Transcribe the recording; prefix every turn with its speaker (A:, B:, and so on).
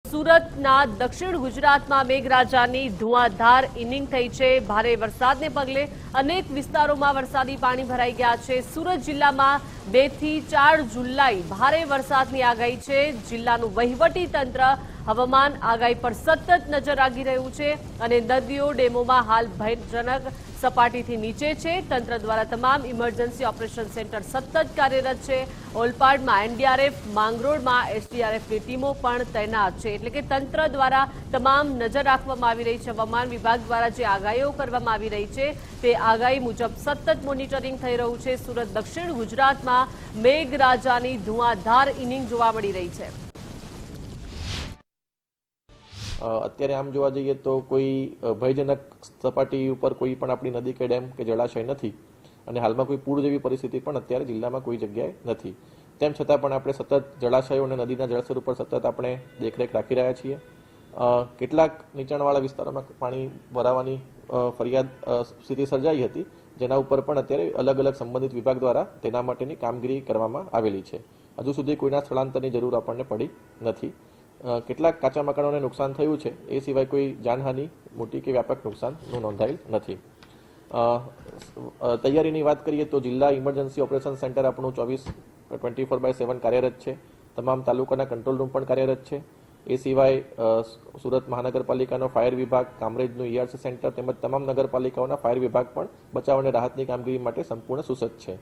A: સુરતના દક્ષિણ ગુજરાતમાં મેઘરાજાની ધુઆધાર ઇનિંગ થઈ છે। ભારે વરસાદને પગલે અનેક વિસ્તારોમાં વરસાદી પાણી ભરાઈ ગયા છે। સુરત જિલ્લામાં 2 થી 4 જુલાઈ ભારે વરસાદની આગાહી છે। જિલ્લાનું વહીવટી તંત્ર હવામાન આગાહી પર સતત નજર રાખી રહ્યું છે અને નદીઓ ડેમોમાં હાલ ભયજનક સપાટીથી નીચે છે। તંત્ર દ્વારા તમામ ઇમરજન્સી ઓપરેશન સેન્ટર સતત કાર્યરત છે। ઓલપાડમાં એનડીઆરએફ, માંગરોળમાં એસડીઆરએફની ટીમો પણ તૈનાત છે। એટલે કે તંત્ર દ્વારા તમામ નજર રાખવામાં આવી રહી છે। હવામાન વિભાગ દ્વારા જે આગાહીઓ કરવામાં આવી રહી છે તે આગાહી મુજબ સતત મોનિટરિંગ થઈ રહ્યું છે। સુરત દક્ષિણ ગુજરાતમાં મેઘરાજાની ધુઆધાર ઇનિંગ જોવા મળી રહી છે।
B: અત્યારે આમ જોવા જઈએ તો કોઈ ભયજનક સપાટી ઉપર કોઈ પણ આપણી નદી કે ડેમ કે જળાશય નથી અને હાલમાં કોઈ પૂર જેવી પરિસ્થિતિ પણ અત્યારે જિલ્લામાં કોઈ જગ્યાએ નથી। તેમ છતાં પણ આપણે સતત જળાશયો અને નદીના જળસ્તર ઉપર સતત આપણે દેખરેખ રાખી રહ્યા છીએ। કેટલાક નીચાણવાળા વિસ્તારોમાં પાણી ભરાવાની ફરિયાદ સ્થિતિ સર્જાઈ હતી, જેના ઉપર પણ અત્યારે અલગ અલગ સંબંધિત વિભાગ દ્વારા તેના માટેની કામગીરી કરવામાં આવેલી છે। હજુ સુધી કોઈના સ્થળાંતરની જરૂર આપણને પડી નથી। કેટલાક કાચા મકાનોને નુકસાન થયું છે, એ સિવાય કોઈ જાનહાનિ મોટી કે વ્યાપક નુકસાનનું નોંધાયેલ નથી। તૈયારીની વાત કરીએ તો જિલ્લા ઇમરજન્સી ઓપરેશન સેન્ટર આપણું 24/7 કાર્યરત છે। તમામ તાલુકાના કંટ્રોલ રૂમ પણ કાર્યરત છે। એ સિવાય સુરત મહાનગરપાલિકાનો ફાયર વિભાગ, કામરેજનું ERC સેન્ટર તેમજ તમામ નગરપાલિકાઓના ફાયર વિભાગ પણ બચાવ અને રાહતની કામગીરી માટે સંપૂર્ણ સુસજ્જ છે।